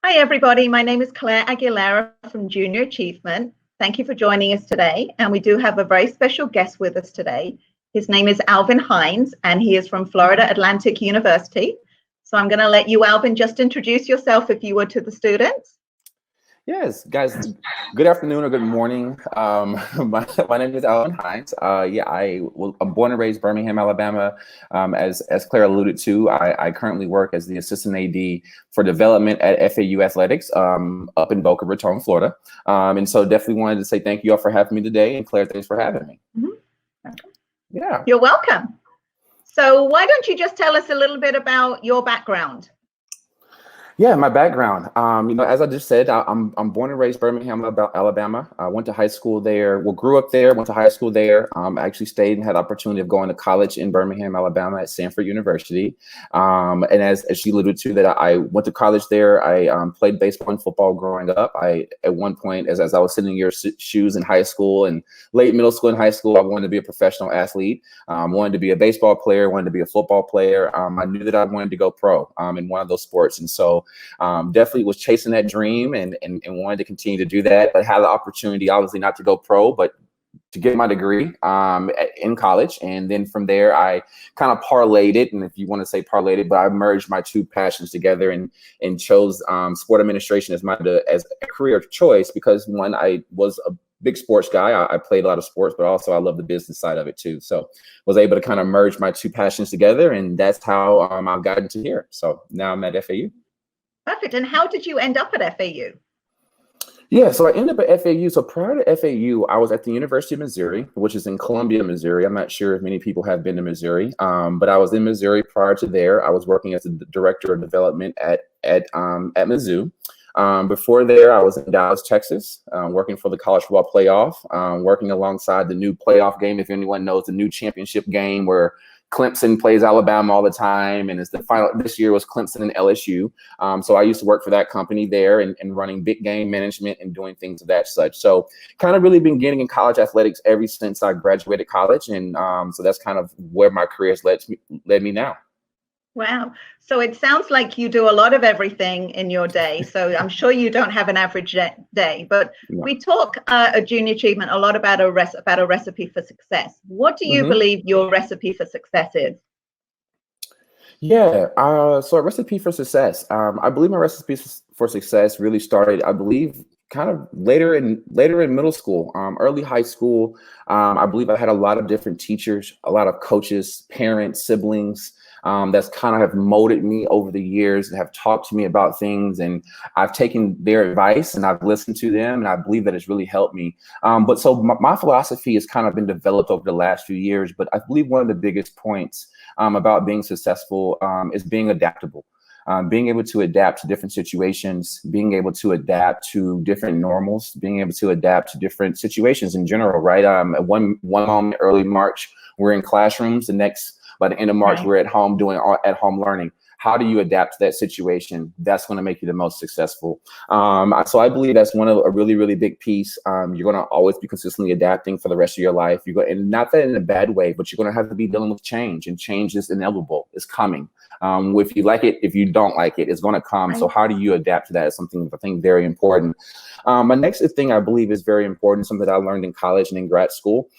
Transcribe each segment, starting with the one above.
Hi, everybody. My name is Claire Aguilera from Junior Achievement. Thank you for joining us today. And we do have a very special guest with us today. His name is Alvin Hines, and he is from Florida Atlantic University. So I'm going to let you, Alvin, just introduce yourself if you would to the students. Yes, guys, good afternoon or good morning. My name is Alvin Hines. I'm born and raised Birmingham, Alabama. As Claire alluded to, I currently work as the assistant AD for development at FAU Athletics up in Boca Raton, Florida. And so definitely wanted to say thank you all for having me today. And Claire, thanks for having me. Mm-hmm. Okay. Yeah. You're welcome. So why don't you just tell us a little bit about your background? Yeah, my background. As I just said, I'm born and raised Birmingham, Alabama. I went to high school there. Well, grew up there. Went to high school there. I actually stayed and had the opportunity of going to college in Birmingham, Alabama, at Sanford University. And as she alluded to, that I went to college there. I played baseball and football growing up. At one point, as I was sitting in your shoes in high school and late middle school and high school, I wanted to be a professional athlete. Wanted to be a baseball player. Wanted to be a football player. I knew that I wanted to go pro in one of those sports, and so. Definitely was chasing that dream and wanted to continue to do that, but had the opportunity, obviously, not to go pro, but to get my degree in college. And then from there, I kind of parlayed it. And if you want to say parlayed it, but I merged my two passions together and chose sport administration as a career choice, because one, I was a big sports guy. I played a lot of sports, but also I love the business side of it too. So was able to kind of merge my two passions together. And that's how I've gotten to here. So now I'm at FAU. Perfect. And how did you end up at FAU? Yeah, so I ended up at FAU. So prior to FAU, I was at the University of Missouri, which is in Columbia, Missouri. I'm not sure if many people have been to Missouri, but I was in Missouri prior to there. I was working as the director of development at Mizzou. Before there, I was in Dallas, Texas, working for the college football playoff, working alongside the new playoff game. If anyone knows the new championship game where Clemson plays Alabama all the time, and it's the final. This year was Clemson and LSU. So I used to work for that company there and running big game management and doing things of that such. So kind of really been getting in college athletics ever since I graduated college, and so that's kind of where my career has led me now. Wow. So it sounds like you do a lot of everything in your day. So I'm sure you don't have an average day, but no. We talk at Junior Achievement a lot about a recipe for success. What do you believe your recipe for success is? Yeah. So a recipe for success. I believe my recipe for success really started, I believe, kind of later in middle school, early high school. I believe I had a lot of different teachers, a lot of coaches, parents, siblings, that's kind of have molded me over the years and have talked to me about things, and I've taken their advice and I've listened to them, and I believe that it's really helped me. But so my philosophy has kind of been developed over the last few years, but I believe one of the biggest points about being successful is being adaptable. Being able to adapt to different situations, being able to adapt to different normals, being able to adapt to different situations in general, right? At one moment, early March, we're in classrooms. By the end of March, we're at home doing at-home learning. How do you adapt to that situation? That's going to make you the most successful. So I believe that's a really, really big piece. You're going to always be consistently adapting for the rest of your life. And not that in a bad way, but you're going to have to be dealing with change, and change is inevitable. It's coming. If you like it, if you don't like it, it's going to come. So how do you adapt to that is something I think very important. My next thing I believe is very important, something that I learned in college and in grad school,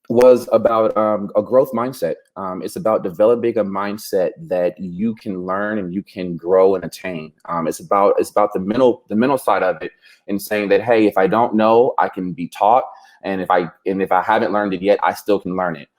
was about a growth mindset. It's about developing a mindset that you can learn and you can grow and attain. It's about the mental side of it, and saying that, hey, if I don't know, I can be taught, and if I haven't learned it yet, I still can learn it.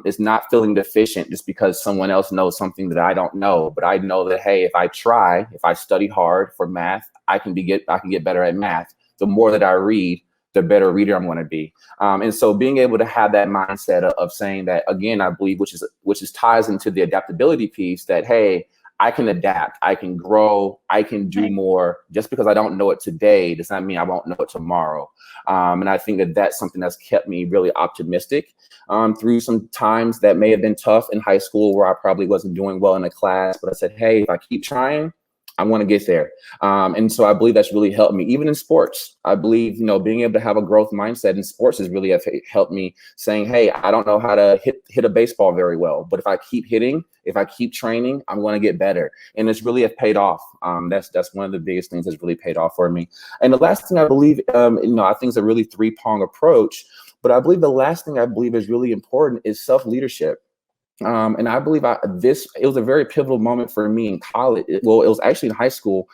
It's not feeling deficient just because someone else knows something that I don't know, but I know that, hey, if I try, if I study hard for math, I can get better at math. The more that I read, the better reader I'm going to be. And so being able to have that mindset of saying that, again, I believe, which is ties into the adaptability piece, that, hey, I can adapt, I can grow, I can do more. Just because I don't know it today does not mean I won't know it tomorrow. And I think that that's something that's kept me really optimistic through some times that may have been tough in high school, where I probably wasn't doing well in a class, but I said, hey, if I keep trying, I want to get there. And so I believe that's really helped me, even in sports. I believe, being able to have a growth mindset in sports has really helped me, saying, hey, I don't know how to hit a baseball very well, but if I keep hitting, if I keep training, I'm going to get better. And it's really have paid off. That's one of the biggest things that's really paid off for me. And the last thing I believe, I think it's a really three-pronged approach, but I believe the last thing I believe is really important is self-leadership. And I believe it was a very pivotal moment for me in college. It was actually in high school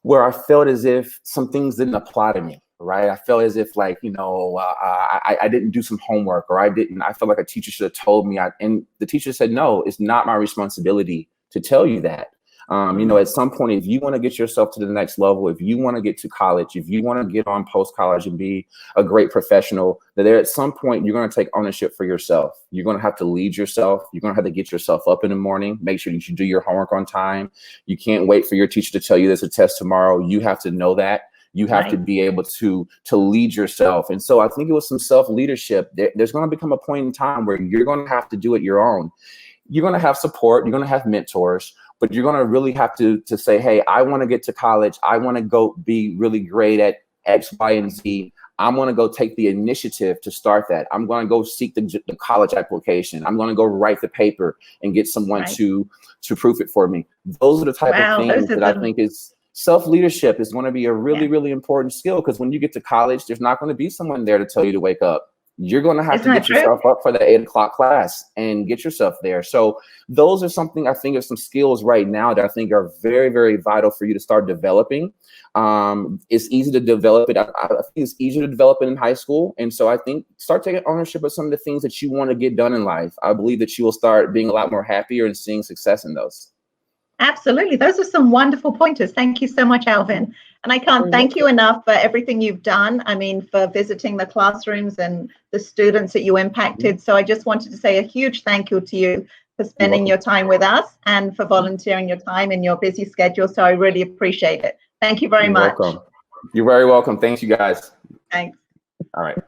where I felt as if some things didn't apply to me, right? I felt as if I didn't do some homework, or I felt like a teacher should have told me. And the teacher said, no, it's not my responsibility to tell you that. At some point, if you want to get yourself to the next level, if you want to get to college, if you want to get on post-college and be a great professional, that at some point, you're going to take ownership for yourself. You're going to have to lead yourself. You're going to have to get yourself up in the morning, make sure that you do your homework on time. You can't wait for your teacher to tell you there's a test tomorrow. You have to know that. You have to be able to lead yourself. And so I think it was some self-leadership. There's going to become a point in time where you're going to have to do it your own. You're going to have support. You're going to have mentors. But you're going to really have to say, hey, I want to get to college. I want to go be really great at X, Y, and Z. I'm going to go take the initiative to start that. I'm going to go seek the college application. I'm going to go write the paper and get someone to proof it for me. Those are the type of things that I think is self-leadership is going to be a really, really important skill, because when you get to college, there's not going to be someone there to tell you to wake up. You're going to have to get yourself up for the 8 o'clock class and get yourself there. So those are something I think are some skills right now that I think are very, very vital for you to start developing. It's easy to develop it. I think it's easier to develop it in high school. And so I think start taking ownership of some of the things that you want to get done in life. I believe that you will start being a lot more happier and seeing success in those. Absolutely. Those are some wonderful pointers. Thank you so much, Alvin. And I can't thank you enough for everything you've done. I mean, for visiting the classrooms and the students that you impacted. So I just wanted to say a huge thank you to you for spending your time with us and for volunteering your time in your busy schedule. So I really appreciate it. Thank you very much. Welcome. You're very welcome. Thanks, you guys. Thanks. All right.